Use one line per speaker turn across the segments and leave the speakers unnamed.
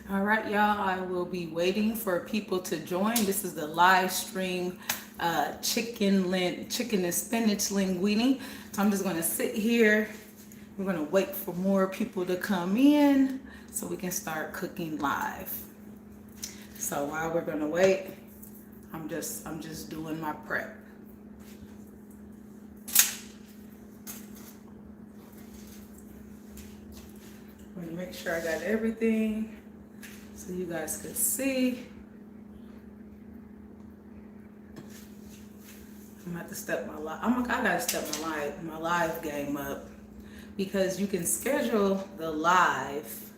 All right, y'all, I will be waiting for people to join. This is the live stream chicken and spinach linguine. So I'm just going to sit here. We're going to wait for more people to come in so we can start cooking live. So while we're going to wait, I'm just doing my prep. I'm going to make sure I got everything so you guys could see. I'm gonna have to step I gotta step my live game up, because you can schedule the live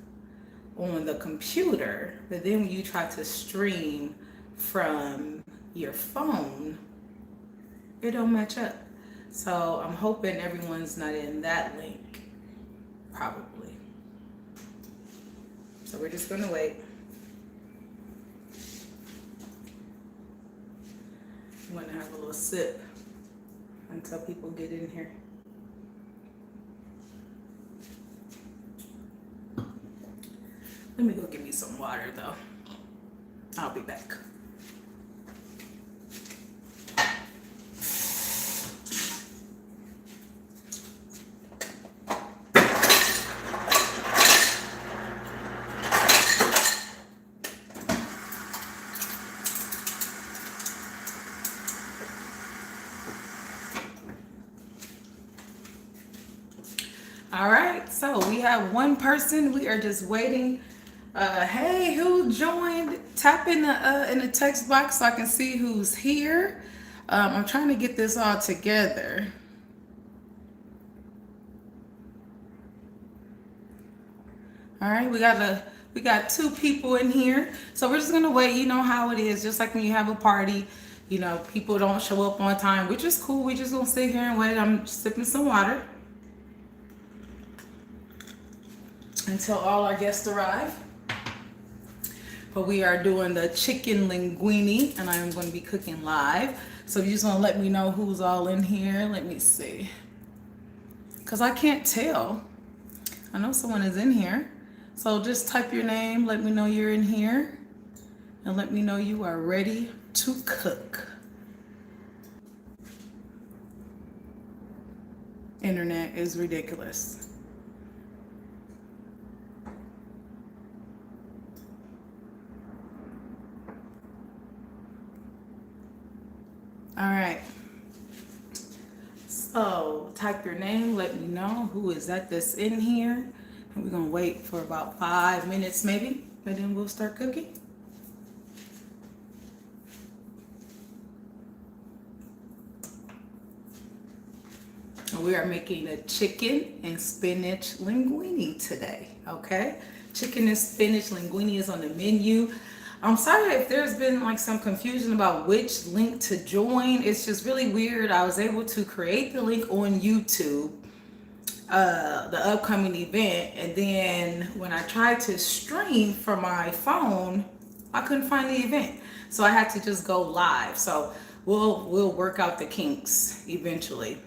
on the computer, but then when you try to stream from your phone, it don't match up. So I'm hoping everyone's not in that link, probably. So we're just gonna wait. I'm gonna have a little sip until people get in here. Let me go get me some water though. I'll be back. All right, so we have one person. We are just waiting. Hey, who joined? Tap in the text box so I can see who's here. I'm trying to get this all together. All right, we got two people in here, so we're just gonna wait. You know how it is, just like when you have a party. You know, people don't show up on time, which is cool. We just gonna sit here and wait. I'm sipping some water until all our guests arrive. But we are doing the chicken linguine, and I am going to be cooking live. So you just want to let me know who's all in here. Let me see, because I can't tell. I know someone is in here. So just type your name, let me know you're in here, and let me know you are ready to cook. Internet is ridiculous. All right. So type your name, let me know who is that's in here. And we're gonna wait for about 5 minutes maybe, and then we'll start cooking. And we are making a chicken and spinach linguine today, okay? Chicken and spinach linguine is on the menu. I'm sorry if there's been like some confusion about which link to join. It's just really weird. I was able to create the link on YouTube, the upcoming event, and then when I tried to stream from my phone, I couldn't find the event. So I had to just go live. So we'll work out the kinks eventually.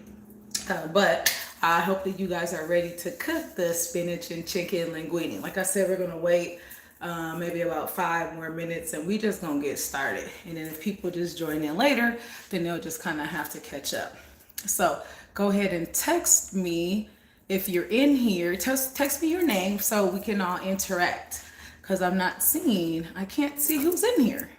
But I hope that you guys are ready to cook the spinach and chicken linguine. Like I said, we're gonna wait maybe about 5 more minutes, and we just gonna get started. And then if people just join in later, then they'll just kind of have to catch up. So go ahead and text me if you're in here. Text me your name so we can all interact, because I can't see who's in here.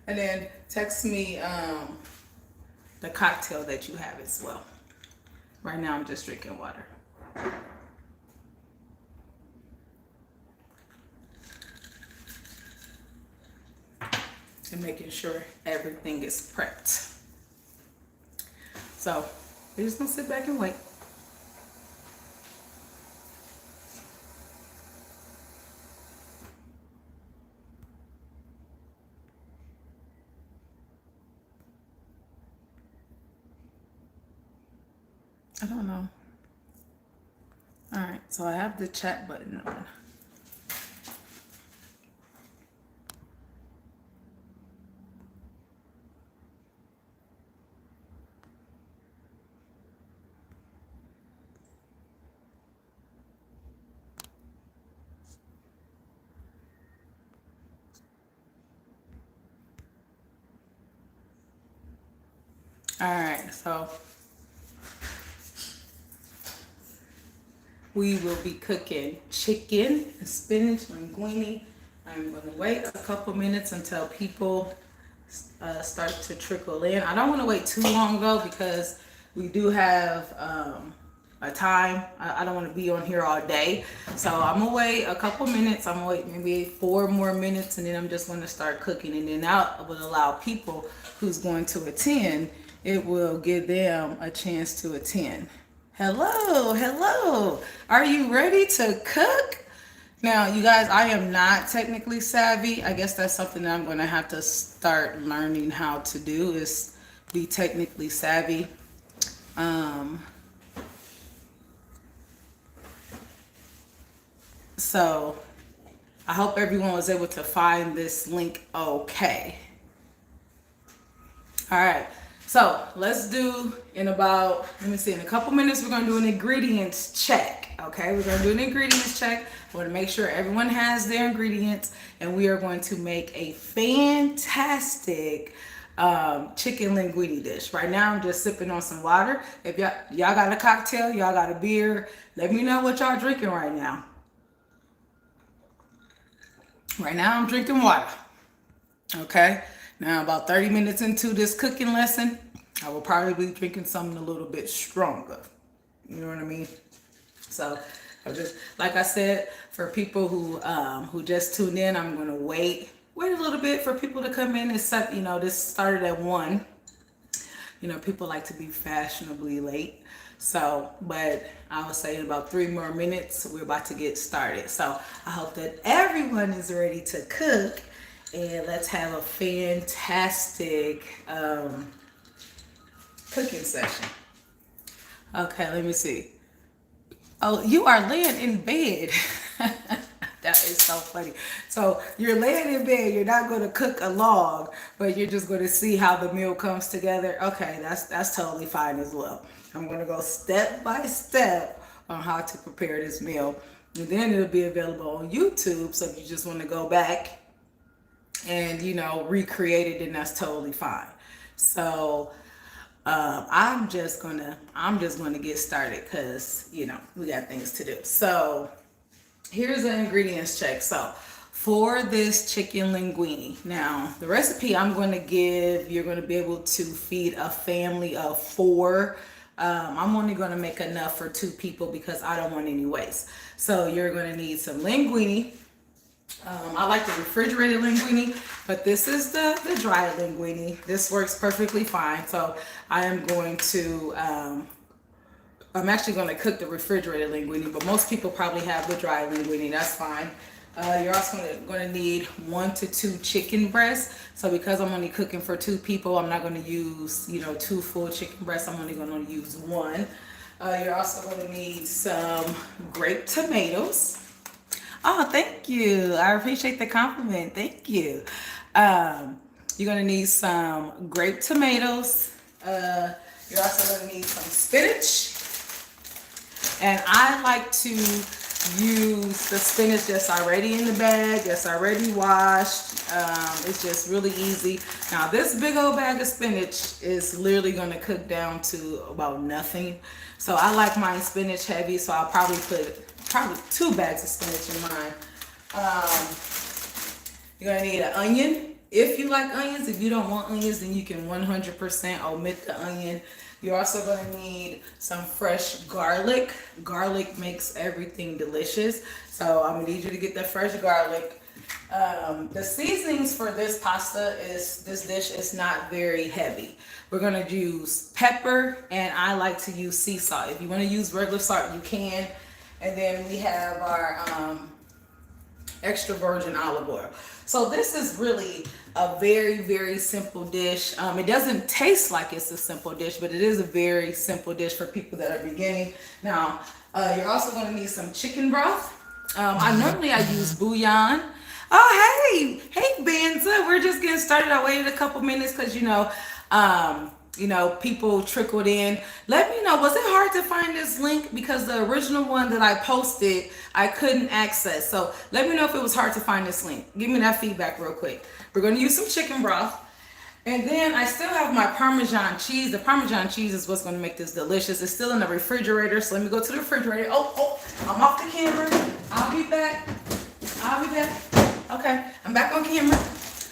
And then text me the cocktail that you have as well. Right now I'm just drinking water. And making sure everything is prepped. So we're just gonna sit back and wait. I don't know. All right, so I have the chat button on. All right, so we will be cooking chicken and spinach linguine. I'm going to wait a couple minutes until people start to trickle in. I don't want to wait too long though because we do have a time. I don't want to be on here all day. So I'm going to wait a couple minutes. I'm going to wait maybe 4 more minutes and then I'm just going to start cooking. And then that will allow people who's going to attend, it will give them a chance to attend. Hello, hello. Are you ready to cook? Now, you guys, I am not technically savvy. I guess that's something that I'm going to have to start learning how to do is be technically savvy. So I hope everyone was able to find this link okay. All right. So let's do in about, let me see, in a couple minutes, we're going to do an ingredients check. Okay, we're going to do an ingredients check. I want to make sure everyone has their ingredients and we are going to make a fantastic chicken linguine dish. Right now, I'm just sipping on some water. If y'all got a cocktail, y'all got a beer, let me know what y'all drinking right now. Right now, I'm drinking water. Okay. Now, about 30 minutes into this cooking lesson, I will probably be drinking something a little bit stronger. You know what I mean? So, I just, like I said, for people who just tuned in, I'm going to wait a little bit for people to come in. It's, you know, this started at 1. You know, people like to be fashionably late. So, but I would say in about 3 more minutes, we're about to get started. So, I hope that everyone is ready to cook. And let's have a fantastic cooking session. Okay, let me see. Oh, you are laying in bed. That is so funny. So you're laying in bed. You're not going to cook a log, but you're just going to see how the meal comes together. Okay, that's totally fine as well. I'm going to go step by step on how to prepare this meal. And then it'll be available on YouTube. So if you just want to go back and, you know, recreate it, then that's totally fine. So I'm just gonna get started because, you know, we got things to do. So here's the ingredients check. So for this chicken linguine, now the recipe I'm going to give, you're going to be able to feed a family of 4. I'm only going to make enough for 2 people because I don't want any waste. So you're going to need some linguine. I like the refrigerated linguine, but this is the dry linguine. This works perfectly fine. So I am going to, I'm actually going to cook the refrigerated linguine, but most people probably have the dry linguine. That's fine. You're also going to need 1 to 2 chicken breasts. So because I'm only cooking for 2 people, I'm not going to use, you know, 2 full chicken breasts. I'm only going to use 1. You're also going to need some grape tomatoes. Oh, thank you. I appreciate the compliment. Thank you. You're going to need some grape tomatoes. You're also going to need some spinach. And I like to use the spinach that's already in the bag, that's already washed. It's just really easy. Now, this big old bag of spinach is literally going to cook down to about nothing. So I like mine spinach heavy, so I'll probably put 2 bags of spinach in mine. You're gonna need an onion if you like onions. If you don't want onions, then you can 100% omit the onion. You're also gonna need some fresh garlic. Garlic makes everything delicious. So I'm gonna need you to get the fresh garlic. The seasonings for this dish is not very heavy. We're gonna use pepper, and I like to use sea salt. If you wanna use regular salt, you can. And then we have our extra virgin olive oil. So this is really a very, very simple dish. It doesn't taste like it's a simple dish, but it is a very simple dish for people that are beginning. Now, you're also going to need some chicken broth. I use bouillon. Oh, hey, Banza. We're just getting started. I waited a couple minutes because, people trickled in. Let me know, was it hard to find this link? Because the original one that I posted, I couldn't access. So let me know if it was hard to find this link. Give me that feedback real quick. We're going to use some chicken broth. And then I still have my Parmesan cheese. The Parmesan cheese is what's going to make this delicious. It's still in the refrigerator, so let me go to the refrigerator. Oh, I'm off the camera. I'll be back. Okay, I'm back on camera.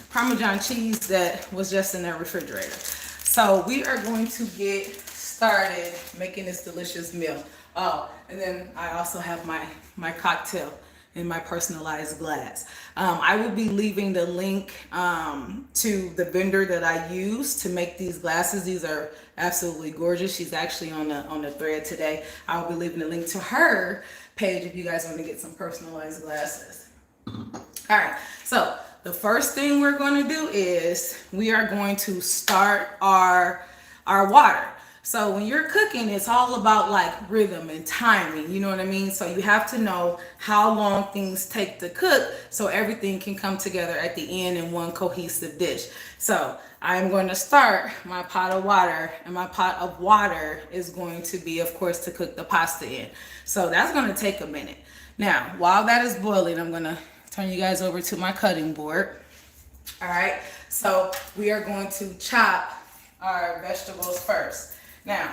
Parmesan cheese that was just in the refrigerator. So we are going to get started making this delicious meal. Oh, and then I also have my cocktail in my personalized glass. I will be leaving the link to the vendor that I use to make these glasses. These are absolutely gorgeous. She's actually on the thread today. I will be leaving the link to her page if you guys want to get some personalized glasses. All right, so the first thing we're going to do is we are going to start our water. So when you're cooking, it's all about like rhythm and timing, you know what I mean? So you have to know how long things take to cook so everything can come together at the end in one cohesive dish. So I'm going to start my pot of water, and my pot of water is going to be, of course, to cook the pasta in. So that's going to take a minute. Now, while that is boiling, I'm going to turn you guys over to my cutting board. All right, so we are going to chop our vegetables first. Now,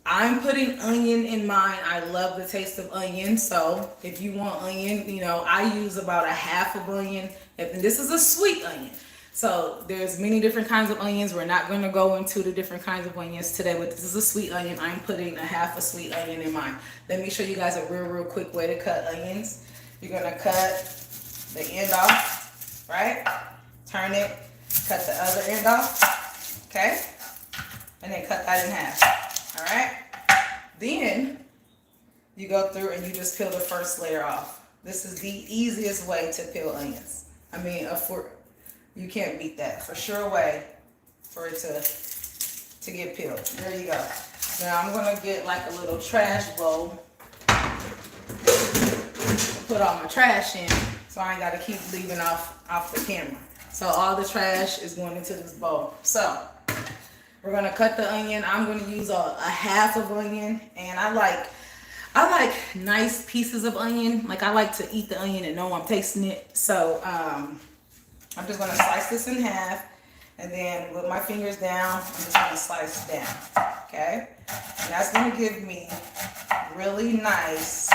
I'm putting onion in mine. I love the taste of onion. So if you want onion, you know, I use about a half of onion. And this is a sweet onion. So there's many different kinds of onions. We're not going to go into the different kinds of onions today, but this is a sweet onion. I'm putting a half a sweet onion in mine. Let me show you guys a real quick way to cut onions. You're going to cut the end off, right? Turn it, cut the other end off, okay? And then cut that in half, all right? Then you go through and you just peel the first layer off. This is the easiest way to peel onions. I mean, you can't beat that. For sure way for it to get peeled. There you go. Now I'm gonna get like a little trash bowl, put all my trash in, so I ain't gotta keep leaving off the camera. So all the trash is going into this bowl. So we're gonna cut the onion. I'm gonna use a half of onion, and I like nice pieces of onion. Like I like to eat the onion and know I'm tasting it. So I'm just gonna slice this in half, and then with my fingers down, I'm just gonna slice it down. Okay, and that's gonna give me really nice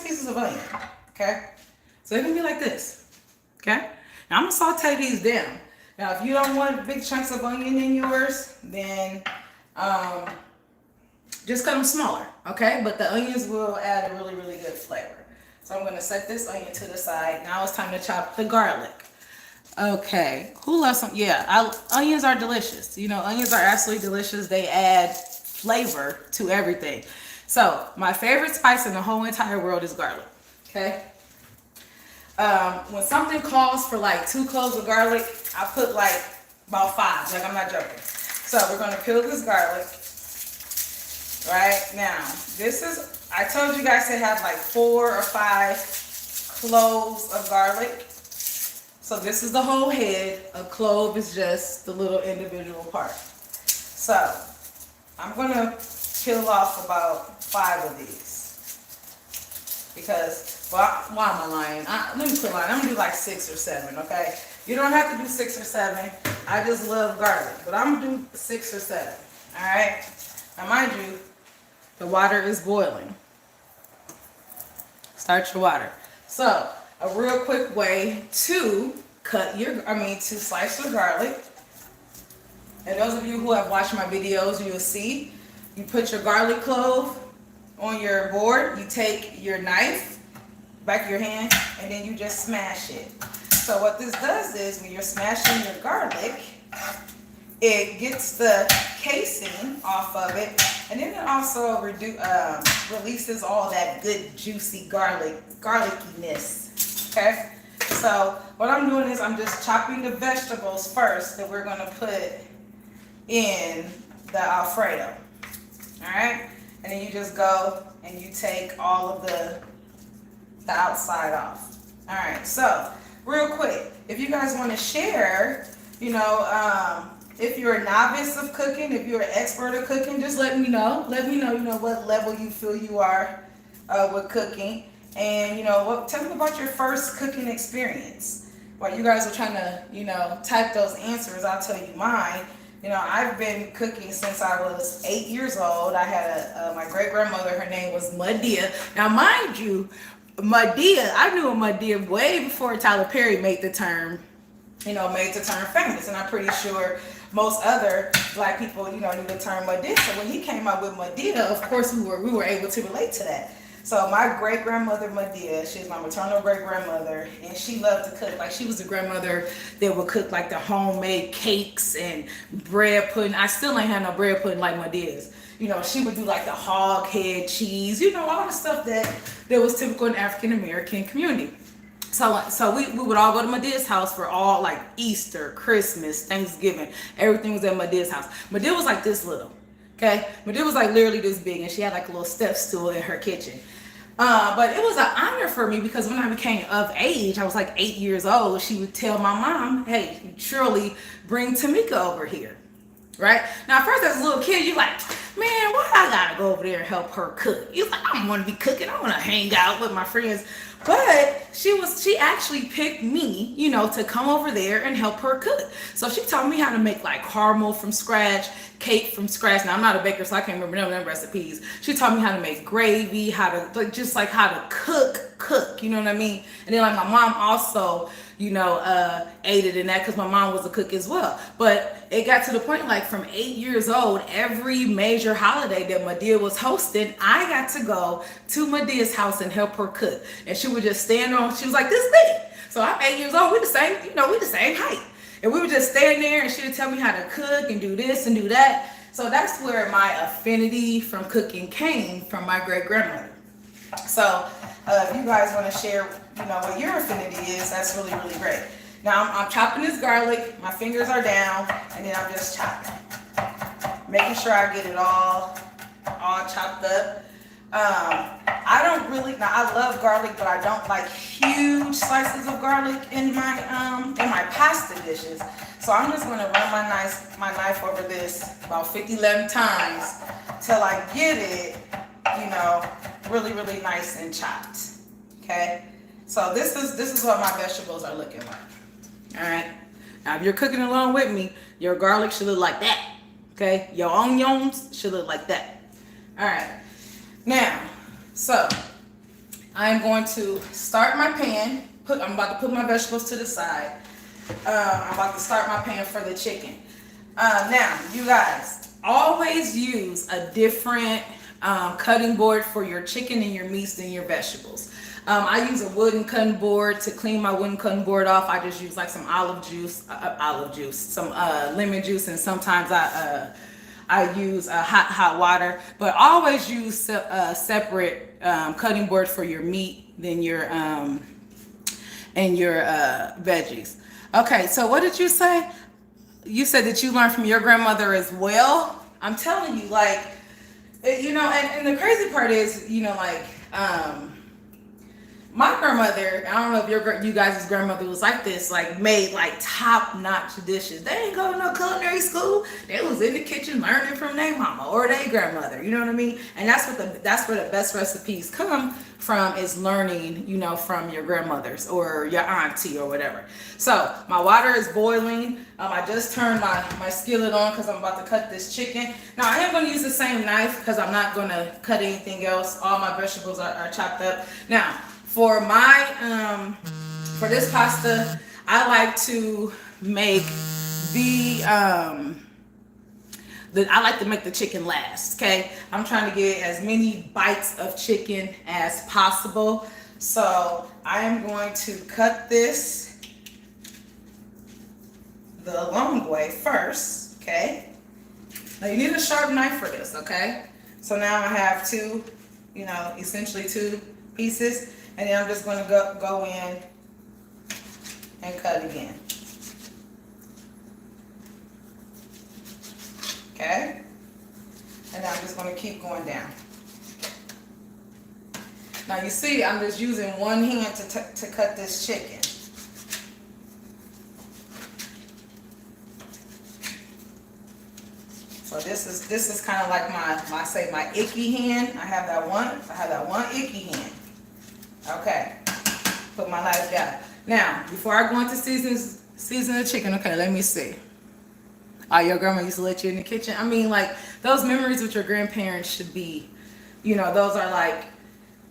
pieces of onion. Okay, so they're gonna be like this. Okay, now I'm gonna saute these down. Now, if you don't want big chunks of onion in yours, then just cut them smaller, okay? But the onions will add a really good flavor. So I'm going to set this onion to the side. Now it's time to chop the garlic. Okay, who loves some? Yeah, onions are delicious. You know, onions are absolutely delicious. They add flavor to everything. So my favorite spice in the whole entire world is garlic, okay? When something calls for like 2 cloves of garlic, I put like about 5. Like, I'm not joking. So we're gonna peel this garlic. Right now, this is, I told you guys to have like 4 or 5 cloves of garlic. So this is the whole head. A clove is just the little individual part. So I'm gonna peel off about 5 of these because, well, why am I lying? Let me quit lying. I'm gonna do like 6 or 7, okay? You don't have to do 6 or 7. I just love garlic, but I'm gonna do 6 or 7, all right? Now, mind you, the water is boiling. Start your water. So, a real quick way to to slice your garlic. And those of you who have watched my videos, you'll see, you put your garlic clove on your board, you take your knife, back of your hand, and then you just smash it. So what this does is, when you're smashing your garlic, it gets the casing off of it, and then it also releases all that good juicy garlickiness. Okay, so what I'm doing is I'm just chopping the vegetables first that we're gonna put in the Alfredo. All right, and then you just go and you take all of the outside off. All right, so real quick, if you guys want to share, if you're a novice of cooking, if you're an expert of cooking, just let me know. Let me know, what level you feel you are with cooking. And, tell me about your first cooking experience. while you guys are trying to, type those answers, I'll tell you mine. I've been cooking since I was 8 years old. I had my great grandmother. Her name was Madea. Now, mind you, Madea, I knew a Madea way before Tyler Perry made the term famous. And I'm pretty sure most other black people, knew the term Madea. So when he came up with Madea, of course we were able to relate to that. So my great grandmother Madea, she's my maternal great grandmother, and she loved to cook. Like, she was the grandmother that would cook like the homemade cakes and bread pudding. I still ain't had no bread pudding like Madea's. She would do like the hog head cheese, all the stuff that was typical in the African American community. So we would all go to Madea's house for all, like, Easter, Christmas, Thanksgiving. Everything was at Madea's house. Madea was like this little. Okay, Madea was like literally this big, and she had like a little step stool in her kitchen. But it was an honor for me because when I became of age, I was like 8 years old. She would tell my mom, "Hey, surely bring Tamika over here." Right now, at first as a little kid, you're like, "Man, why I gotta go over there and help her cook?" You're like, "I don't want to be cooking. I want to hang out with my friends." But she actually picked me, to come over there and help her cook. So she taught me how to make like caramel from scratch, cake from scratch. Now, I'm not a baker, so I can't remember none of them recipes. She taught me how to make gravy, how to how to cook, you know what I mean? And then like my mom also, aided in that because my mom was a cook as well. But it got to the point, like, from 8 years old, every major holiday that Madea was hosting, I got to go to Madea's house and help her cook. And she would just stand on, she was like this big. So I'm 8 years old, we're the same, we're the same height. And we would just stand there and she would tell me how to cook and do this and do that. So that's where my affinity from cooking came from my great grandmother. So if you guys want to share, what your affinity is, that's really, really great. Now I'm chopping this garlic. My fingers are down, and then I'm just chopping, making sure I get it all chopped up. I don't really. Now, I love garlic, but I don't like huge slices of garlic in my pasta dishes. So I'm just going to run my knife over this about 50-11 times till I get it, really, really nice and chopped. Okay. So this is what my vegetables are looking like. All right. Now, if you're cooking along with me, your garlic should look like that. Okay. Your onions should look like that. All right. Now, so I'm going to start my pan. I'm about to put my vegetables to the side. I'm about to start my pan for the chicken. Now, you guys, always use a different cutting board for your chicken and your meats than your vegetables. I use a wooden cutting board. To clean my wooden cutting board off, I just use like some some lemon juice, and sometimes I use hot water. But always use separate cutting board for your meat than your veggies. Okay, so what did you say? You said that you learned from your grandmother as well. I'm telling you, like, and the crazy part is, my grandmother, I don't know if you guys' grandmother was like this, like made like top-notch dishes. They ain't go to no culinary school. They was in the kitchen learning from their mama or their grandmother. You know what I mean? And that's where the best recipes come from, is learning, from your grandmothers or your auntie or whatever. So my water is boiling. I just turned my skillet on because I'm about to cut this chicken. Now I am going to use the same knife because I'm not going to cut anything else. All my vegetables are chopped up. Now, for my for this pasta, I like to make I like to make the chicken last. Okay, I'm trying to get as many bites of chicken as possible. So I am going to cut this the long way first. Okay, now you need a sharp knife for this. Okay, so now I have essentially two pieces. And then I'm just going to go in and cut again. Okay? And I'm just going to keep going down. Now you see, I'm just using one hand to cut this chicken. So this is kind of like my icky hand. I have that one icky hand. Okay, put my knife down. Now, before I go into season the chicken, okay, let me see. Oh, your grandma used to let you in the kitchen. I mean, like, those memories with your grandparents should be, those are like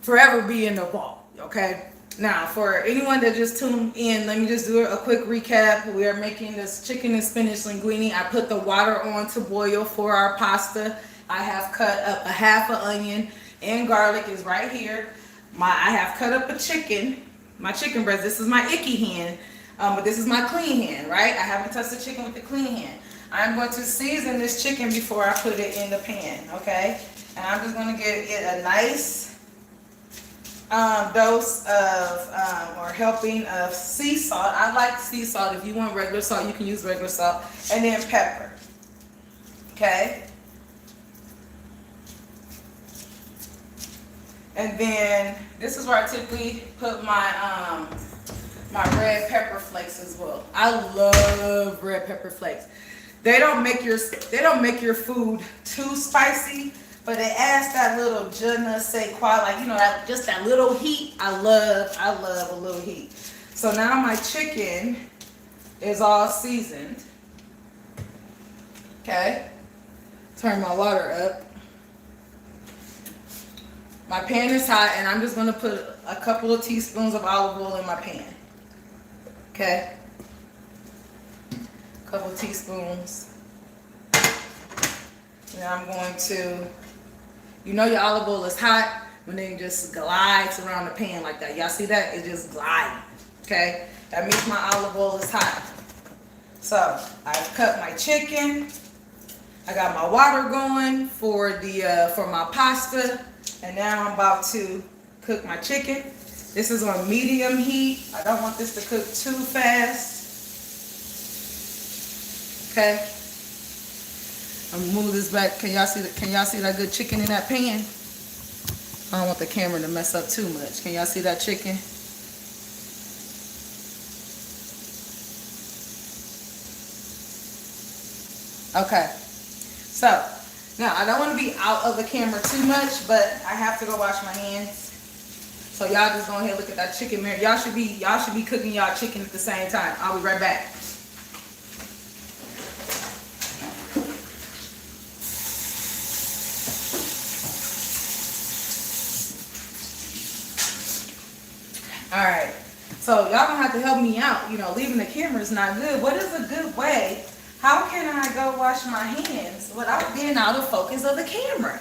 forever be in the vault, okay? Now, for anyone that just tuned in, let me just do a quick recap. We are making this chicken and spinach linguine. I put the water on to boil for our pasta. I have cut up a half an onion and garlic is right here. I have cut up a chicken, my chicken breast. This is my icky hand, but this is my clean hand, right? I haven't touched the chicken with the clean hand. I'm going to season this chicken before I put it in the pan, okay? And I'm just going to give it a nice dose of or helping of sea salt. I like sea salt. If you want regular salt, you can use regular salt. And then pepper, okay? And then this is where I typically put my my red pepper flakes as well. I love red pepper flakes. They don't make your food too spicy, but it adds that little je ne sais quoi, like just that little heat. I love a little heat. So now my chicken is all seasoned. Okay. Turn my water up. My pan is hot, and I'm just gonna put a couple of teaspoons of olive oil in my pan. Okay. A couple of teaspoons. Now I'm going to, your olive oil is hot when it just glides around the pan like that. Y'all see that? It just glides. Okay? That means my olive oil is hot. So I've cut my chicken. I got my water going for my pasta. And now I'm about to cook my chicken. This is on medium heat. I don't want this to cook too fast. Okay. I'm gonna move this back. Can y'all see that good chicken in that pan? I don't want the camera to mess up too much. Can y'all see that chicken? Okay. So now I don't want to be out of the camera too much, but I have to go wash my hands. So y'all just go ahead and look at that chicken mirror. Y'all should be cooking y'all chicken at the same time. I'll be right back. Alright, so y'all gonna have to help me out. Leaving the camera is not good. What is a good way? How can I go wash my hands without being out of focus of the camera?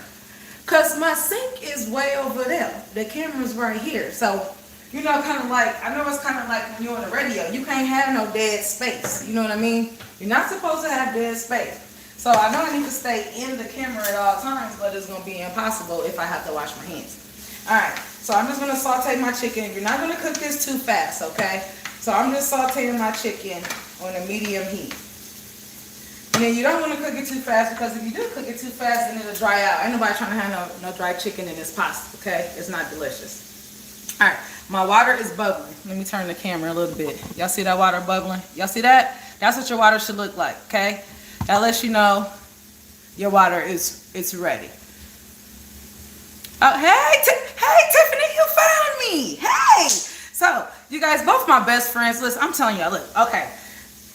Because my sink is way over there. The camera's right here. So, kind of like, I know it's kind of like when you're on the radio. You can't have no dead space. You know what I mean? You're not supposed to have dead space. So I know I need to stay in the camera at all times, but it's going to be impossible if I have to wash my hands. Alright, so I'm just going to saute my chicken. You're not going to cook this too fast, okay? So I'm just sauteing my chicken on a medium heat. And then you don't want to cook it too fast, because if you do cook it too fast, then it'll dry out. Ain't nobody trying to have no dry chicken in this pasta, okay? It's not delicious. Alright, my water is bubbling. Let me turn the camera a little bit. Y'all see that water bubbling? Y'all see that? That's what your water should look like, okay? That lets you know your water is ready. Oh, hey, Tiffany, you found me. Hey. So, you guys, both my best friends. Listen, I'm telling y'all, look, okay,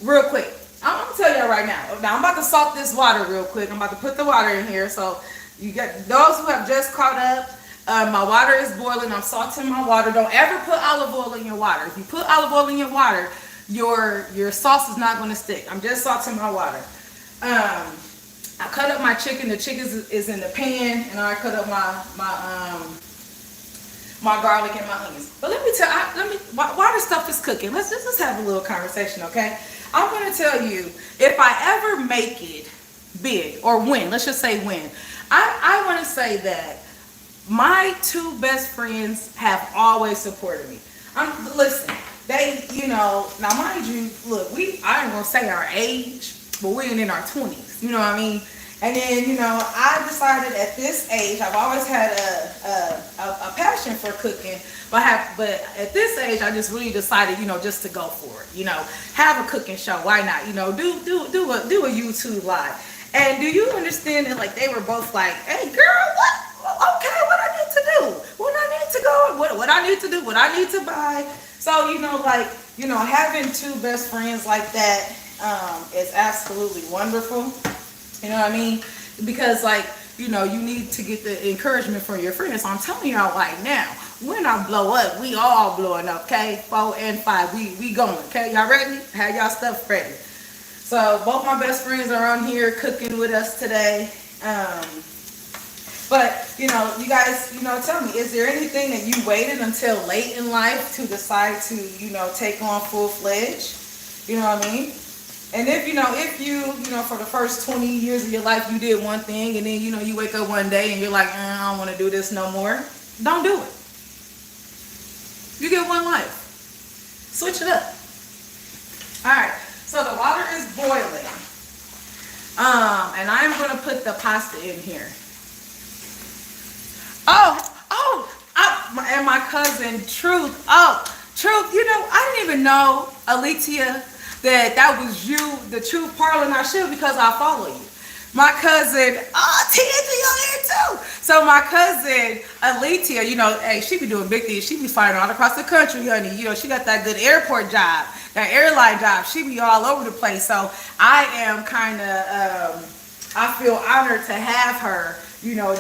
real quick. I'm going to tell y'all right now. Now, I'm about to salt this water real quick. I'm about to put the water in here. So, you get those who have just caught up. My water is boiling. I'm salting my water. Don't ever put olive oil in your water. If you put olive oil in your water, your sauce is not going to stick. I'm just salting my water. I cut up my chicken. The chicken is in the pan, and I cut up my garlic and my onions. But while this stuff is cooking, let's just have a little conversation, okay? I'm going to tell you, if I ever make it big, or win, let's just say win, I want to say that my two best friends have always supported me. Listen, they, now mind you, look, I ain't going to say our age, but we're in our 20s, you know what I mean? And then, I decided at this age, I've always had a passion for cooking, but at this age, I just really decided, just to go for it. Have a cooking show. Why not? Do a YouTube live. And do you understand that? Like, they were both like, "Hey, girl, what? Okay, what I need to do? What I need to go? What I need to do? What I need to buy?" So, like, having two best friends like that is absolutely wonderful. You know what I mean? Because, like, you need to get the encouragement from your friends. So I'm telling y'all right now, when I blow up, we all blowing up, okay? 4 and 5, we going, okay? Y'all ready? Have y'all stuff ready. So both my best friends are on here cooking with us today. But, you guys, tell me, is there anything that you waited until late in life to decide to, take on full-fledged? You know what I mean? And if you for the first 20 years of your life, you did one thing, and then, you wake up one day and you're like, I don't want to do this no more. Don't do it. You get one life. Switch it up. All right. So the water is boiling. And I'm going to put the pasta in here. And my cousin, Truth. Truth, I didn't even know, Alicia, that was you, the Truth Parlor, I should, because I follow you. My cousin, Tangy on here too. So my cousin, Alicia, hey, she be doing big things. She be flying all across the country, honey. She got that good airport job, that airline job. She be all over the place. So I am kind of, I feel honored to have her,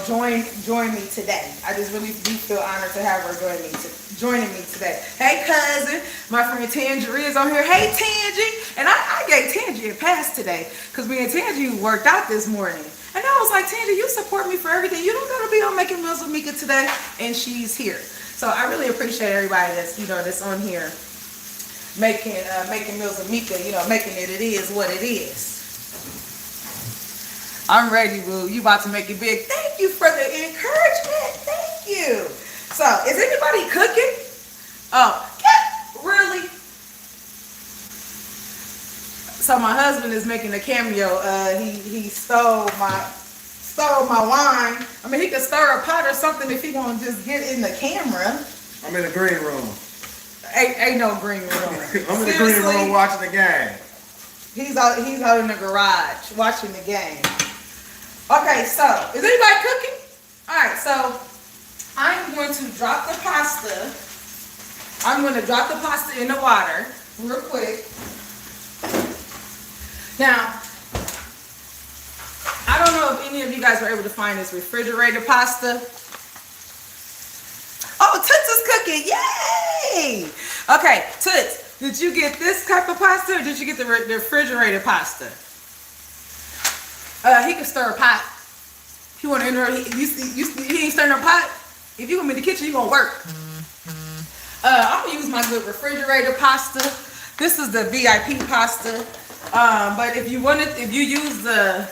join me today. I just really do feel honored to have her joining me today. Hey, cousin, my friend Tangy is on here. Hey, Tangy. And I gave Tangy a pass today because me and Tangy worked out this morning. And I was like, Tangy, you support me for everything. You don't got to be on Making Meals with Meka today. And she's here. So I really appreciate everybody that's, that's on here making Meals with Meka, making it is what it is. I'm ready, boo. You about to make it big. Thank you for the encouragement. Thank you. So, is anybody cooking? Really? So my husband is making a cameo. He stole my wine. I mean, he could stir a pot or something if he want to just get in the camera.
I'm in the green room.
Ain't no green room.
I'm in the green room watching the game.
He's out in the garage watching the game. Okay, so is anybody cooking? All right, so I'm going to drop the pasta. I'm going to drop the pasta in the water real quick. Now, I don't know if any of you guys were able to find this refrigerated pasta. Oh, Toots is cooking. Yay! Okay, Toots, did you get this type of pasta or did you get the refrigerated pasta? He can stir a pot. If you want to interrupt, he ain't stirring a pot. If you want me in the kitchen, you gonna work. I'm gonna use my good refrigerator pasta. This is the VIP pasta. But if you use the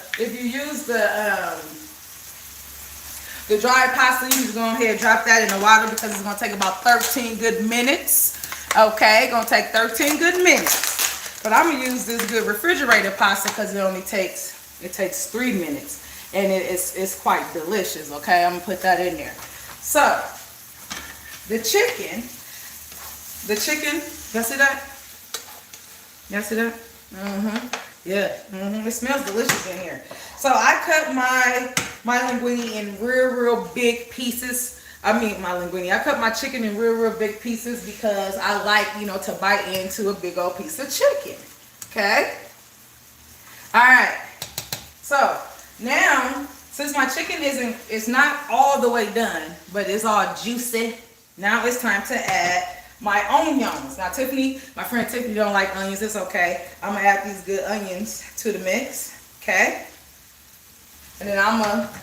dry pasta, you just go ahead and drop that in the water because it's gonna take about 13 good minutes. Okay, gonna take 13 good minutes. But I'm gonna use this good refrigerator pasta because it takes 3 minutes. And it's quite delicious, okay? I'm going to put that in there. So, the chicken, y'all see that? Y'all see that? Yeah, it smells delicious in here. So, I cut my linguine in real big pieces. I cut my chicken in real big pieces because I like, to bite into a big old piece of chicken. Okay? All right. So, now, since my chicken it's not all the way done, but it's all juicy, now it's time to add my onions. Now, my friend Tiffany don't like onions. It's okay. I'm going to add these good onions to the mix, okay? And then I'm going to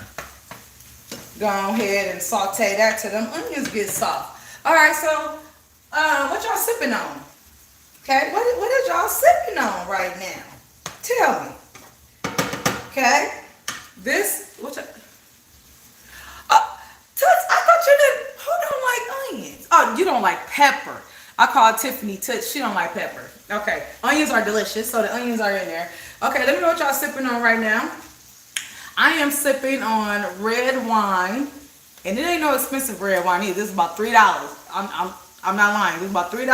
go ahead and saute that till them onions get soft. All right, so what y'all sipping on? Okay, what is y'all sipping on right now? Tell me. Okay? Toots, I thought you didn't. Who don't like onions? Oh, you don't like pepper. I call Tiffany Toots. She don't like pepper. Okay, onions are delicious, so the onions are in there. Okay, let me know what y'all sipping on right now. I am sipping on red wine, and it ain't no expensive red wine either. This is about $3. I'm not lying. This is about $3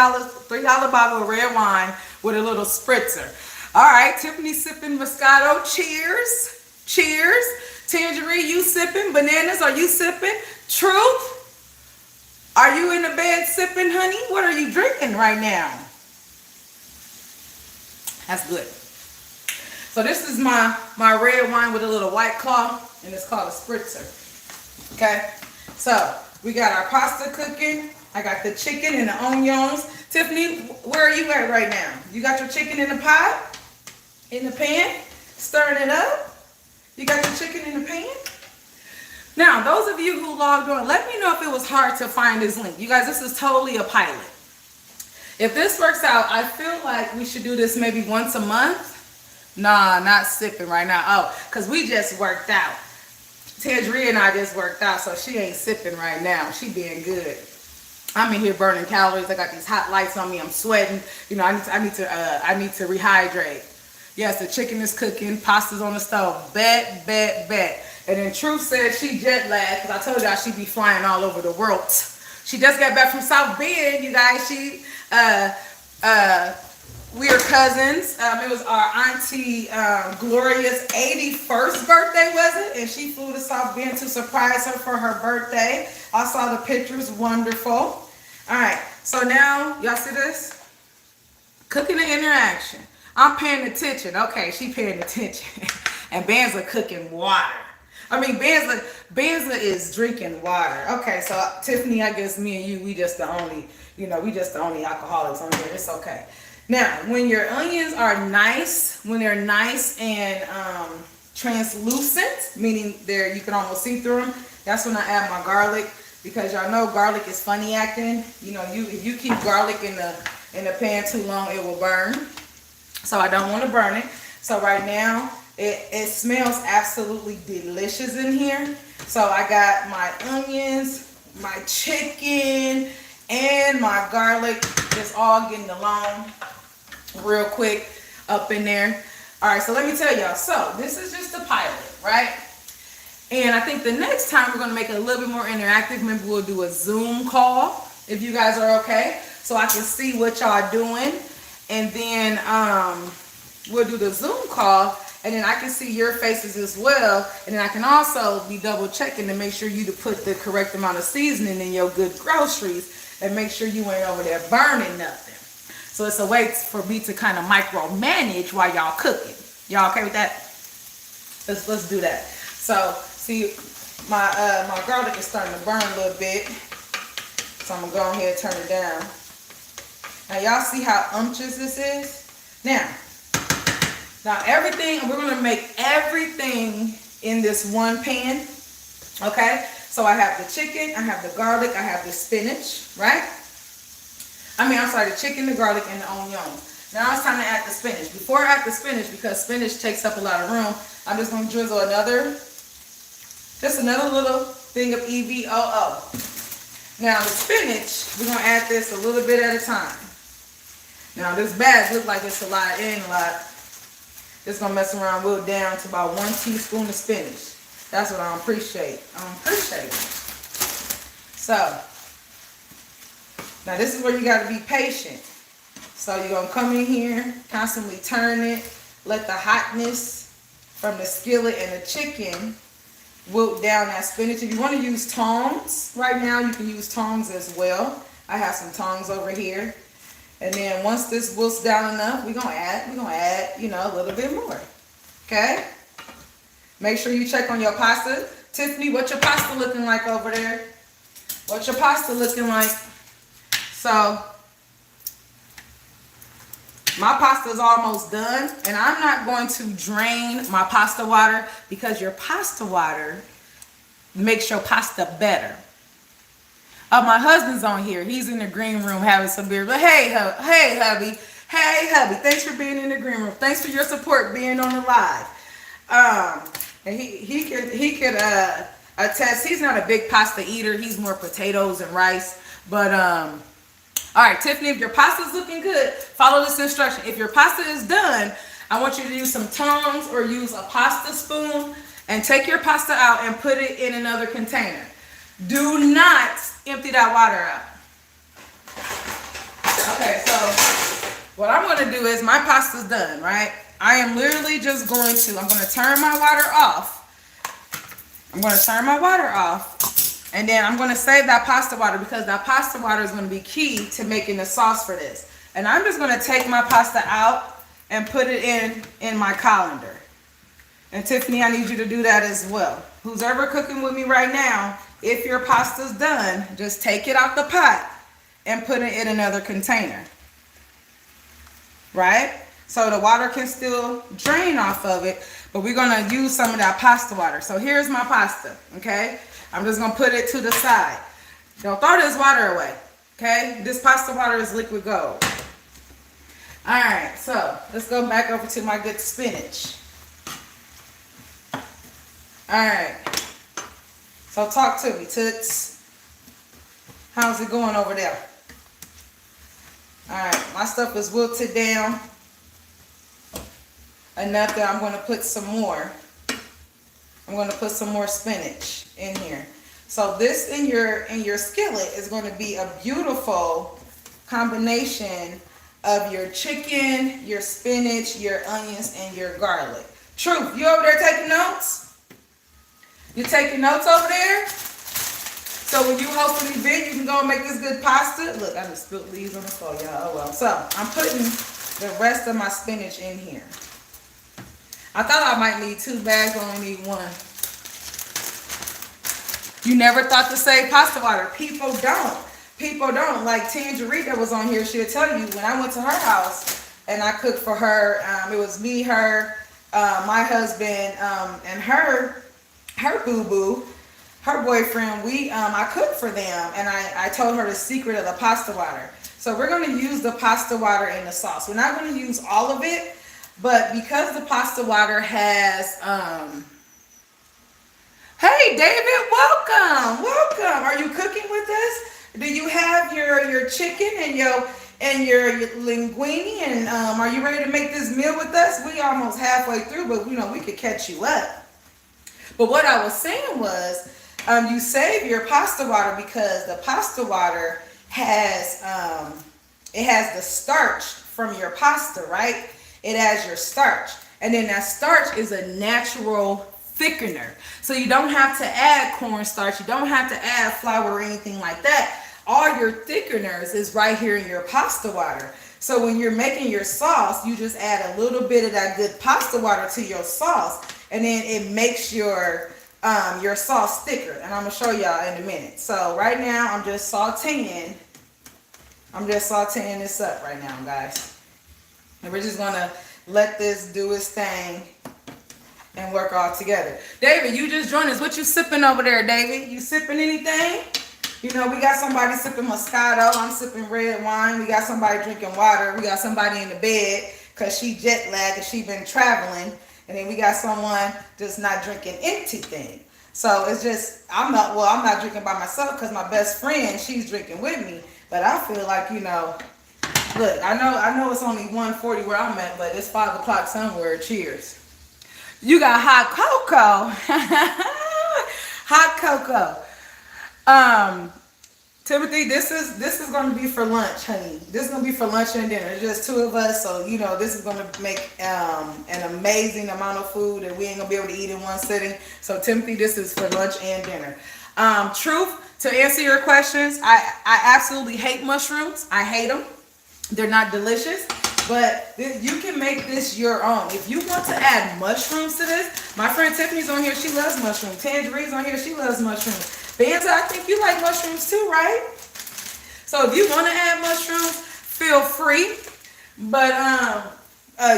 bottle of red wine with a little spritzer. All right, Tiffany sipping Moscato. Cheers. Cheers. Tangerine, you sipping? Bananas, are you sipping? Truth? Are you in the bed sipping, honey? What are you drinking right now? That's good. So this is my red wine with a little white claw, and it's called a spritzer. Okay? So we got our pasta cooking. I got the chicken and the onions. Tiffany, where are you at right now? You got your chicken in the pot? In the pan? Stirring it up? You got your chicken in the pan? Now, those of you who logged on, let me know if it was hard to find this link. You guys, this is totally a pilot. If this works out, I feel like we should do this maybe once a month. Nah, not sipping right now. Oh, because we just worked out. Tandria and I just worked out, so she ain't sipping right now. She being good. I'm in here burning calories. I got these hot lights on me. I'm sweating. You know, I need to rehydrate. Yes, the chicken is cooking. Pasta's on the stove. Bet. And then Truth said she jet lagged because I told y'all she be flying all over the world. She just got back from South Bend, you guys. We are cousins. It was our auntie Gloria's 81st birthday, was it? And she flew to South Bend to surprise her for her birthday. I saw the pictures. Wonderful. All right. So now, y'all see this? Cooking and interaction. I'm paying attention. Okay, she paying attention. And Banza cooking water. I mean, Banza is drinking water. Okay, so Tiffany, I guess me and you, we just the only alcoholics on here. It's okay. Now, when your onions are nice, when they're nice and translucent, meaning you can almost see through them, that's when I add my garlic, because y'all know garlic is funny acting. You know, if you keep garlic in the pan too long, it will burn. So I don't want to burn it. So right now, it smells absolutely delicious in here. So I got my onions, my chicken, and my garlic just all getting along real quick up in there. All right, so let me tell y'all. So this is just a pilot, right? And I think the next time we're going to make it a little bit more interactive. Maybe we'll do a Zoom call if you guys are okay, so I can see what y'all doing. And then we'll do the Zoom call, and then I can see your faces as well. And then I can also be double checking to make sure you to put the correct amount of seasoning in your good groceries, and make sure you ain't over there burning nothing. So it's a way for me to kind of micromanage while y'all cooking. Y'all okay with that? Let's do that. So see, my garlic is starting to burn a little bit, so I'm gonna go ahead and turn it down. Now y'all see how umptuous this is? Now everything, we're gonna make everything in this one pan, okay? So I have the chicken, I have the garlic, I have the spinach, right? I'm sorry, the chicken, the garlic, and the onion. Now it's time to add the spinach. Before I add the spinach, because spinach takes up a lot of room, I'm just gonna drizzle another little thing of EVOO. Now the spinach, we're gonna add this a little bit at a time. Now this bag looks like it's a lot, it ain't a lot. Just gonna mess around, we'll down to about 1 teaspoon of spinach. That's what I appreciate. So, now this is where you gotta be patient. So you're gonna come in here, constantly turn it, let the hotness from the skillet and the chicken wilt down that spinach. If you wanna use tongs right now, you can use tongs as well. I have some tongs over here. And then once this wilts down enough, we're gonna add, you know, a little bit more. Okay? Make sure you check on your pasta. Tiffany, what's your pasta looking like over there? What's your pasta looking like? So, my pasta is almost done, and I'm not going to drain my pasta water, because your pasta water makes your pasta better. My husband's on here. He's in the green room having some beer. But hey, hubby. Hey, hubby. Thanks for being in the green room. Thanks for your support being on the live. And he could attest. He's not a big pasta eater. He's more potatoes and rice. But all right, Tiffany, if your pasta's looking good, follow this instruction. If your pasta is done, I want you to use some tongs or use a pasta spoon and take your pasta out and put it in another container. Do not empty that water out. Okay, so what I'm going to do is, my pasta's done, right? I am literally just going to turn my water off. I'm going to turn my water off. And then I'm going to save that pasta water because that pasta water is going to be key to making the sauce for this. And I'm just going to take my pasta out and put it in my colander. And Tiffany, I need you to do that as well. Who's ever cooking with me right now, if your pasta's done, just take it out the pot and put it in another container. Right? So the water can still drain off of it, but we're going to use some of that pasta water. So here's my pasta, okay? I'm just going to put it to the side. Don't throw this water away, okay? This pasta water is liquid gold. All right, so let's go back over to my good spinach. All right. So talk to me, Toots. How's it going over there? All right, my stuff is wilted down enough that I'm going to put some more. I'm going to put some more spinach in here. So this in your skillet is going to be a beautiful combination of your chicken, your spinach, your onions, and your garlic. Truth, you over there taking notes? You taking notes over there? So when you host an event, you can go and make this good pasta. Look, I just spilled these on the floor, y'all. Oh well. So I'm putting the rest of my spinach in here. I thought I might need 2 bags, only need 1. You never thought to save pasta water. People don't. People don't. Like Tangerine that was on here, she'll tell you when I went to her house and I cooked for her, it was me, her, my husband, and her boo-boo, her boyfriend. I cooked for them, and I told her the secret of the pasta water. So we're going to use the pasta water in the sauce. We're not going to use all of it, but because the pasta water has, hey David, welcome. Are you cooking with us? Do you have your chicken and your linguine, and are you ready to make this meal with us? We almost halfway through, but we could catch you up. But what I was saying was, you save your pasta water because the pasta water has it has the starch from your pasta, right? It has your starch, and then that starch is a natural thickener. So you don't have to add cornstarch, you don't have to add flour or anything like that. All your thickeners is right here in your pasta water. So when you're making your sauce, you just add a little bit of that good pasta water to your sauce, and then it makes your sauce thicker. And I'm gonna show y'all in a minute. So right now I'm just sauteing this up right now, guys. And we're just gonna let this do its thing and work all together. David, you just joined us. What you sipping over there, David? You sipping anything? We got somebody sipping Moscato. I'm sipping red wine. We got somebody drinking water. We got somebody in the bed because she jet lagged and she been traveling. And then we got someone just not drinking anything. So it's just, I'm not drinking by myself because my best friend, she's drinking with me. But I feel like, look, I know it's only 1:40 where I'm at, but it's 5 o'clock somewhere. Cheers. You got hot cocoa. Hot cocoa. Timothy, this is going to be for lunch, honey. This is going to be for lunch and dinner. It's just 2 of us, so this is going to make an amazing amount of food that we ain't going to be able to eat in one sitting. So Timothy, this is for lunch and dinner. Truth, to answer your questions, I absolutely hate mushrooms. I hate them. They're not delicious. But you can make this your own. If you want to add mushrooms to this, my friend Tiffany's on here. She loves mushrooms. Tangerine's on here. She loves mushrooms. Banza, I think you like mushrooms too, right? So if you want to add mushrooms, feel free. But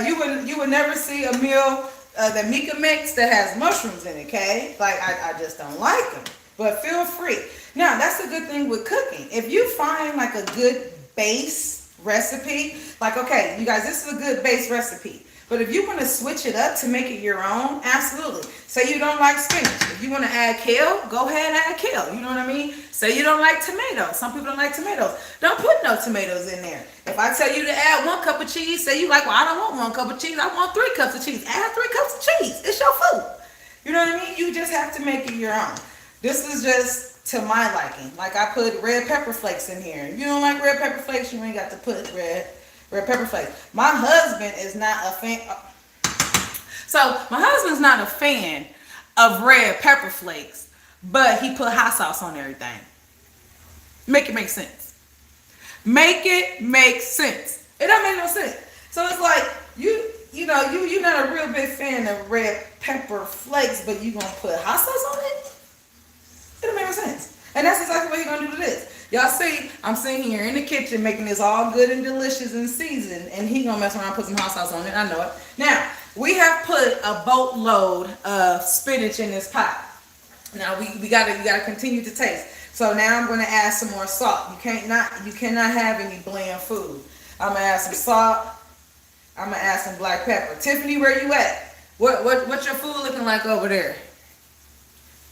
you would never see a meal that Meka makes that has mushrooms in it, okay? Like, I just don't like them. But feel free. Now, that's the good thing with cooking. If you find like a good base recipe, like, okay, you guys, this is a good base recipe, but if you want to switch it up to make it your own, absolutely. Say you don't like spinach, if you want to add kale, go ahead and add kale. You know what I mean? Say you don't like tomatoes. Some people don't like tomatoes. Don't put no tomatoes in there. If I tell you to add 1 cup of cheese, say you like, well, I don't want 1 cup of cheese, I want 3 cups of cheese. Add 3 cups of cheese. It's your food. You know what I mean? You just have to make it your own. This is just to my liking. Like, I put red pepper flakes in here. If you don't like red pepper flakes, you ain't got to put red pepper flakes. My husband is not a fan. So my husband's not a fan of red pepper flakes, but he put hot sauce on everything. Make it make sense. Make it make sense. It don't make no sense. So it's like you're not a real big fan of red pepper flakes, but you gonna put hot sauce on it? It don't make no sense. And that's exactly what you're gonna do to this. Y'all see, I'm sitting here in the kitchen making this all good and delicious and seasoned, and he gonna mess around and put some hot sauce on it. I know it. Now, we have put a boatload of spinach in this pot. Now we gotta continue to taste. So now I'm gonna add some more salt. You cannot have any bland food. I'm gonna add some salt. I'm gonna add some black pepper. Tiffany, where you at? What's your food looking like over there?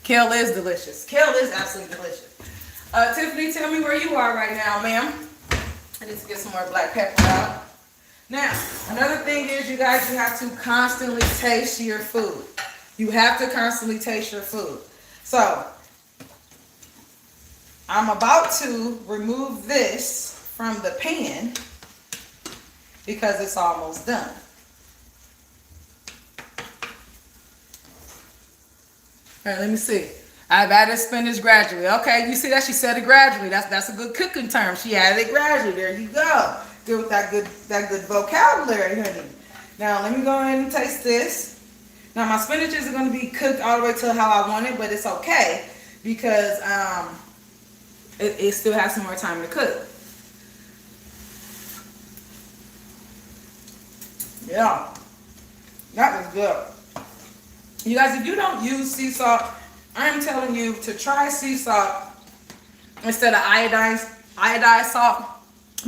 Kale is delicious. Kale is absolutely delicious. Tiffany, tell me where you are right now, ma'am. I need to get some more black pepper out. Now, another thing is, you guys, you have to constantly taste your food. You have to constantly taste your food. So, I'm about to remove this from the pan because it's almost done. All right, let me see. I've added spinach gradually. Okay, you see that? She said it gradually. That's a good cooking term. She added it gradually. There you go. Good with that good vocabulary, honey. Now let me go ahead and taste this. Now my spinach isn't going to be cooked all the way to how I want it, but it's okay because it still has some more time to cook. Yeah, that is good. You guys, if you don't use sea salt, I'm telling you to try sea salt instead of iodized salt,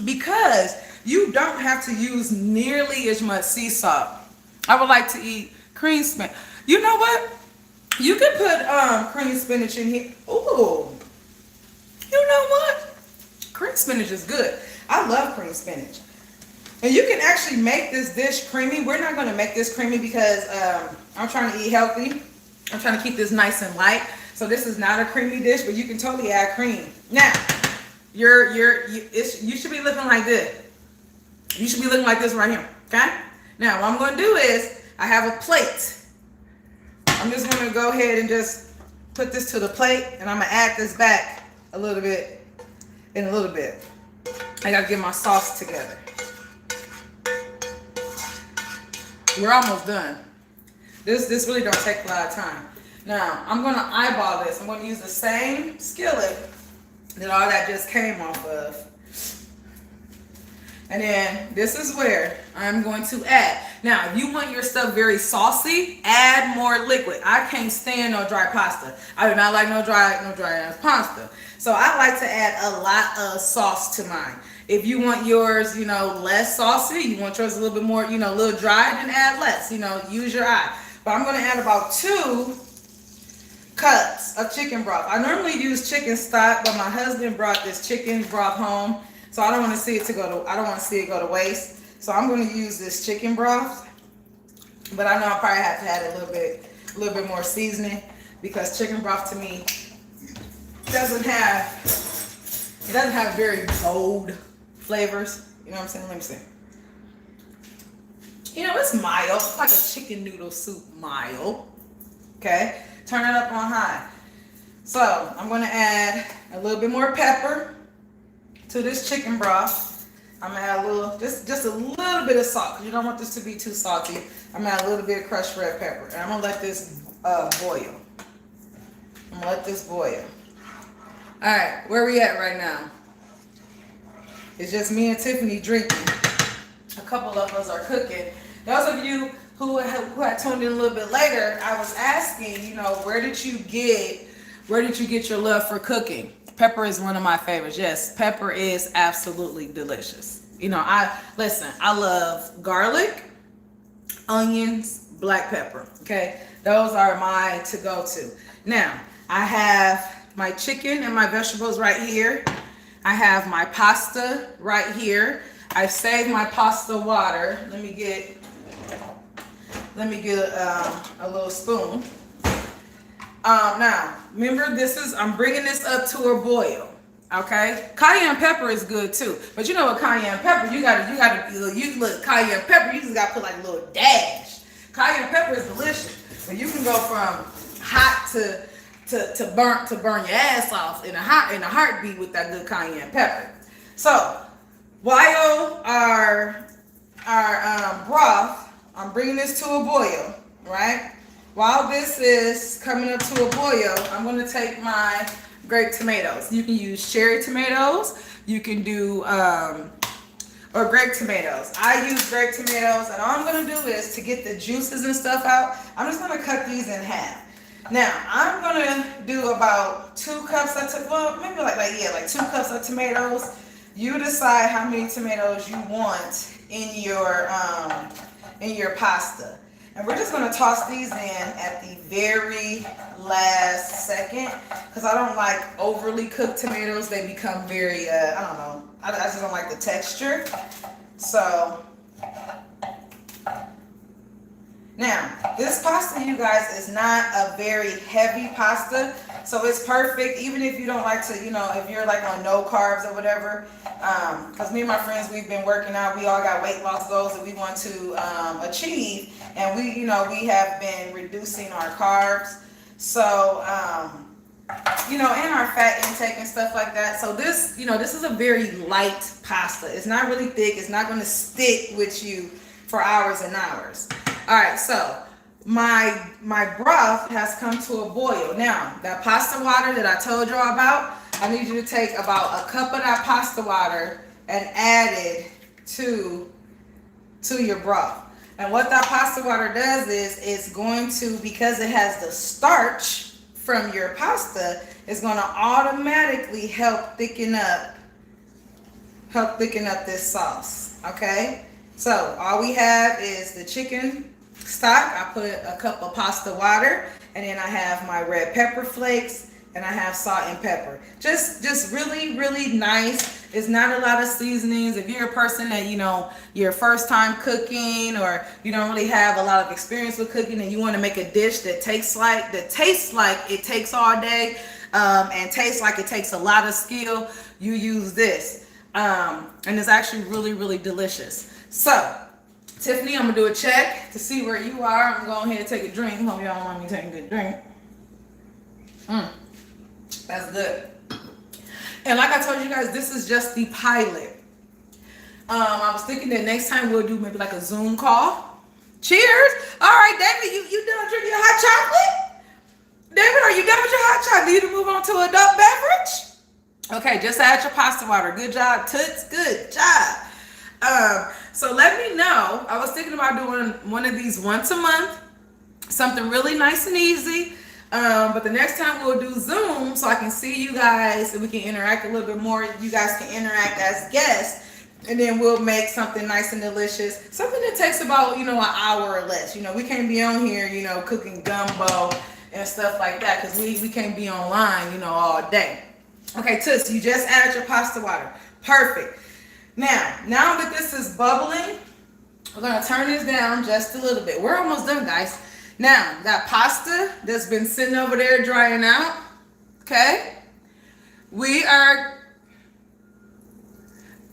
because you don't have to use nearly as much sea salt. I would like to eat cream spinach. You know what? You could put cream spinach in here. Ooh, you know what? Cream spinach is good. I love cream spinach. And you can actually make this dish creamy. We're not going to make this creamy because I'm trying to eat healthy. I'm trying to keep this nice and light. So this is not a creamy dish, but you can totally add cream. Now, you should be looking like this. You should be looking like this right here, okay? Now, what I'm going to do is, I have a plate. I'm just going to go ahead and just put this to the plate, and I'm going to add this back a little bit in a little bit. I got to get my sauce together. We're almost done. This really don't take a lot of time. Now, I'm going to eyeball this. I'm going to use the same skillet that all that just came off of. And then this is where I'm going to add. Now, if you want your stuff very saucy, add more liquid. I can't stand no dry pasta. I do not like no dry ass pasta. So I like to add a lot of sauce to mine. If you want yours, less saucy, you want yours a little bit more, a little dry, then add less. Use your eye. But I'm going to add about 2 cups of chicken broth. I normally use chicken stock, but my husband brought this chicken broth home, so I don't want to see it go to waste. So I'm going to use this chicken broth, but I know I probably have to add a little bit more seasoning, because chicken broth to me doesn't have very bold flavors. You know what I'm saying? Let me see. It's mild. It's like a chicken noodle soup mild. Okay? Turn it up on high. So, I'm going to add a little bit more pepper to this chicken broth. I'm going to add just a little bit of salt, because you don't want this to be too salty. I'm going to add a little bit of crushed red pepper. And I'm going to let this boil. I'm going to let this boil. Alright, where we at right now? It's just me and Tiffany drinking. A couple of us are cooking. Those of you who had tuned in a little bit later, I was asking, where did you get your love for cooking? Pepper is one of my favorites. Yes, pepper is absolutely delicious. I love garlic, onions, black pepper. Okay, those are my to-go-to. Now, I have my chicken and my vegetables right here. I have my pasta right here. I saved my pasta water. Let me get a little spoon. Now, remember, I'm bringing this up to a boil. Okay, cayenne pepper is good too, but you know what cayenne pepper? You gotta look, cayenne pepper. You just gotta put like a little dash. Cayenne pepper is delicious, but you can go from hot to to burn your ass off in a heartbeat with that good cayenne pepper. So while our broth, I'm bringing this to a boil, right? While this is coming up to a boil, I'm going to take my grape tomatoes. You can use cherry tomatoes. You can do or grape tomatoes. I use grape tomatoes, and all I'm going to do is, to get the juices and stuff out, I'm just going to cut these in half. Now, I'm going to do about 2 cups of, maybe like 2 cups of tomatoes. You decide how many tomatoes you want in your pasta. And we're just going to toss these in at the very last second, because I don't like overly cooked tomatoes. They become very, I don't know. I just don't like the texture. So, now, this pasta, you guys, is not a very heavy pasta. So it's perfect, even if you don't like to, if you're like on no carbs or whatever. Because me and my friends, we've been working out. We all got weight loss goals that we want to achieve. And we have been reducing our carbs. So, and our fat intake and stuff like that. So this, this is a very light pasta. It's not really thick. It's not going to stick with you for hours and hours. All right, so my broth has come to a boil. Now, that pasta water that I told y'all about, I need you to take about a cup of that pasta water and add it to your broth. And what that pasta water does is it's going to, because it has the starch from your pasta, it's going to automatically help thicken up this sauce. Okay? So all we have is the chicken stock. I put a cup of pasta water, and then I have my red pepper flakes, and I have salt and pepper. Just really, really nice. It's not a lot of seasonings. If you're a person that, your first time cooking, or you don't really have a lot of experience with cooking, and you want to make a dish that tastes like it takes all day, and tastes like it takes a lot of skill, you use this. And it's actually really, really delicious. So, Tiffany, I'm going to do a check to see where you are. I'm going to go ahead and take a drink. Hope y'all want me to take a good drink. That's good. And like I told you guys, this is just the pilot. I was thinking that next time we'll do maybe like a Zoom call. Cheers. All right, David, you done drinking your hot chocolate? David, are you done with your hot chocolate? Do you need to move on to adult beverage? Okay, just add your pasta water. Good job, Toots. Good job. So let me know. I was thinking about doing one of these once a month, something really nice and easy. But the next time we'll do Zoom, so I can see you guys and we can interact a little bit more. You guys can interact as guests, and then we'll make something nice and delicious. Something that takes about, an hour or less. We can't be on here, cooking gumbo and stuff like that, because we can't be online, all day. Okay, Toots, you just added your pasta water. Perfect. Now that this is bubbling, we're going to turn this down just a little bit. We're almost done, guys. Now, that pasta that's been sitting over there drying out, okay,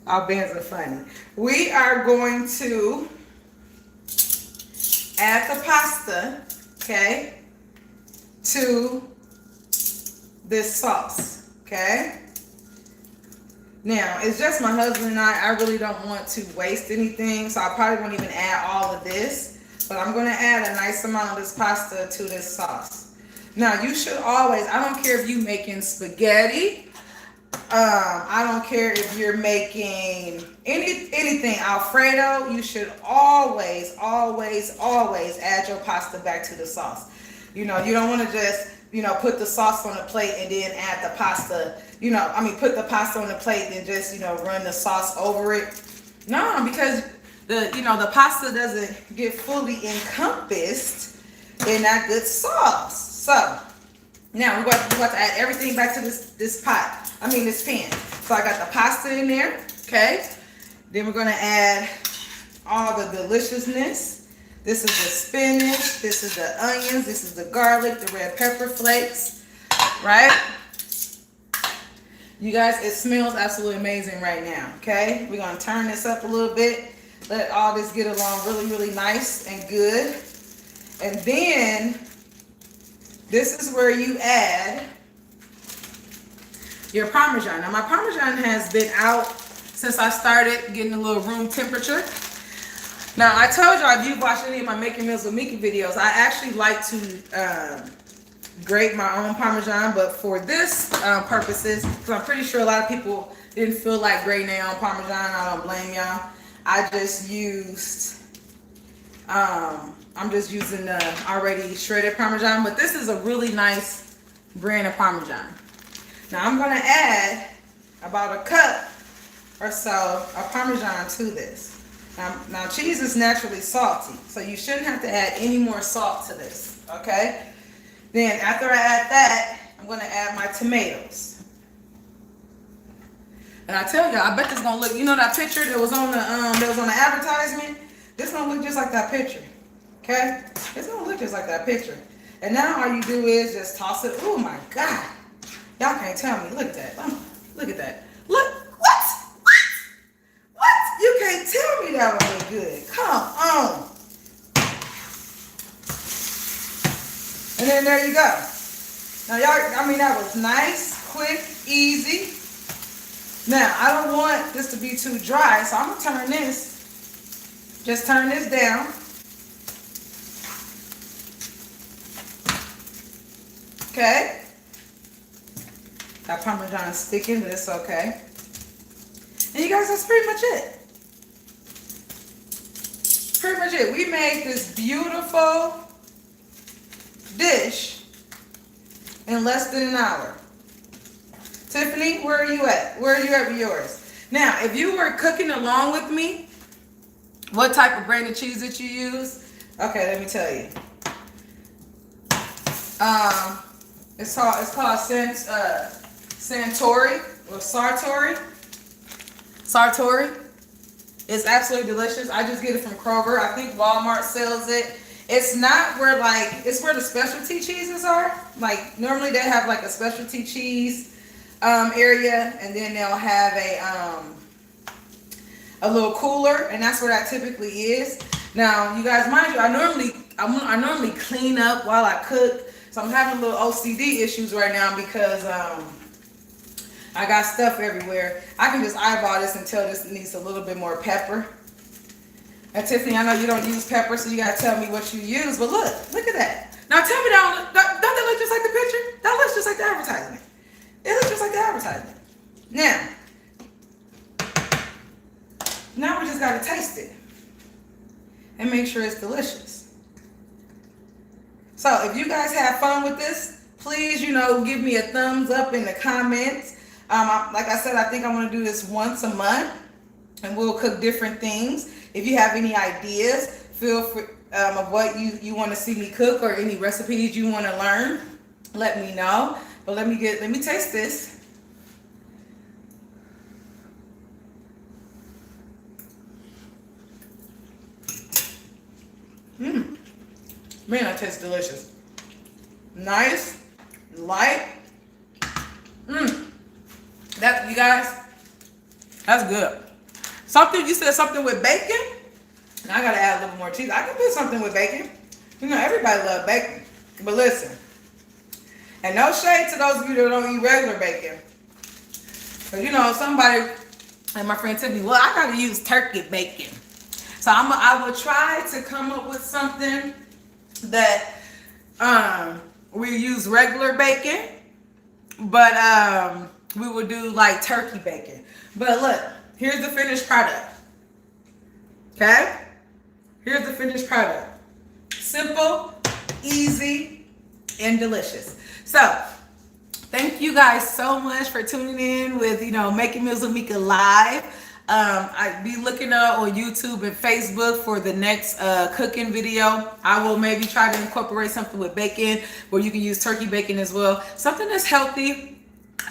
our bands are funny. We are going to add the pasta, okay, to this sauce, okay? Now, it's just my husband and I. I really don't want to waste anything, so I probably won't even add all of this. But I'm going to add a nice amount of this pasta to this sauce. Now, you should always, I don't care if you're making spaghetti. I don't care if you're making anything, Alfredo. You should always, always, always add your pasta back to the sauce. You don't want to just, put the sauce on the plate and then add the pasta. Put the pasta on the plate and just, run the sauce over it. No, because the pasta doesn't get fully encompassed in that good sauce. So now we're going to add everything back to this pan. So I got the pasta in there, okay? Then we're going to add all the deliciousness. This is the spinach, this is the onions, this is the garlic, the red pepper flakes, right? You guys, it smells absolutely amazing right now, okay? We're going to turn this up a little bit. Let all this get along really, really nice and good. And then this is where you add your Parmesan. Now my Parmesan has been out since I started getting a little room temperature. Now I told y'all, if you've watched any of my Making Meals with Meka videos, I actually like to grate my own Parmesan, but for this purposes, because I'm pretty sure a lot of people didn't feel like grating their own Parmesan, I don't blame y'all. I just used, I'm just using the already shredded Parmesan, but this is a really nice brand of Parmesan. Now I'm gonna add about a cup or so of Parmesan to this. Now cheese is naturally salty, so you shouldn't have to add any more salt to this, okay? Then after I add that, I'm gonna add my tomatoes. And I tell you, I bet this gonna look, you know that picture that was on the advertisement? This gonna look just like that picture. Okay? It's gonna look just like that picture. And now all you do is just toss it. Oh my God. Y'all can't tell me. Look at that. Look at that. Look. What? What? You can't tell me that would look good. Come on. And then there you go. Now y'all, I mean, that was nice, quick, easy. Now, I don't want this to be too dry, so I'm gonna turn this, just turn this down. Okay. That Parmesan is sticking, but it's okay. And you guys, that's pretty much it. Pretty much it. We made this beautiful dish in less than an hour. Tiffany, where are you at? Where are you at with yours? Now, if you were cooking along with me, what type of brand of cheese did you use? Okay, let me tell you. It's called Santori or Sautee. Sautee. It's absolutely delicious. I just get it from Kroger. I think Walmart sells it. It's not where it's where the specialty cheeses are. Like normally they have like a specialty cheese area, and then they'll have a little cooler, and that's where that typically is. Now, you guys, mind you, I normally clean up while I cook, so I'm having a little OCD issues right now because I got stuff everywhere. I can just eyeball this and tell this needs a little bit more pepper. And Tiffany, I know you don't use pepper, so you gotta tell me what you use. But look at that. Now tell me, don't that look just like the picture? That looks just like the advertisement. It looks just like the advertisement. Now we just gotta taste it and make sure it's delicious. So if you guys have fun with this, please, give me a thumbs up in the comments. Like I said, I think I'm gonna do this once a month, and we'll cook different things. If you have any ideas, feel free of what you want to see me cook or any recipes you want to learn, let me know. But let me taste this. Man, that tastes delicious. Nice, light. That, you guys, that's good. You said something with bacon? I gotta add a little more cheese. I can put something with bacon. Everybody loves bacon. But listen, and no shade to those of you that don't eat regular bacon. Because somebody, and my friend Tiffany, well, I gotta use turkey bacon. So I will try to come up with something that we use regular bacon, but we will do like turkey bacon. But look, here's the finished product. Okay? Here's the finished product. Simple, easy, and delicious. So, thank you guys so much for tuning in with, Making Meals with Meka Live. I'd be looking up on YouTube and Facebook for the next cooking video. I will maybe try to incorporate something with bacon where you can use turkey bacon as well. Something that's healthy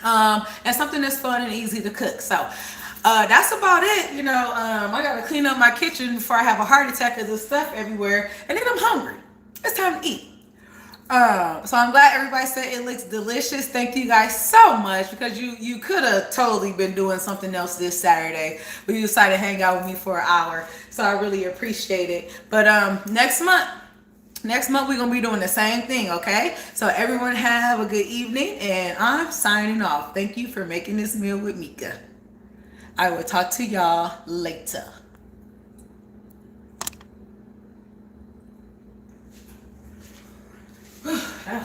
and something that's fun and easy to cook. So, that's about it. I gotta clean up my kitchen before I have a heart attack because there's stuff everywhere, and then I'm hungry. It's time to eat. So I'm glad everybody said it looks delicious. Thank you guys so much, because you could have totally been doing something else this Saturday, but you decided to hang out with me for an hour. So I really appreciate it. But next month Next month we're gonna be doing the same thing, okay? So everyone have a good evening, and I'm signing off. Thank you for making this meal with Meka. I will talk to y'all later.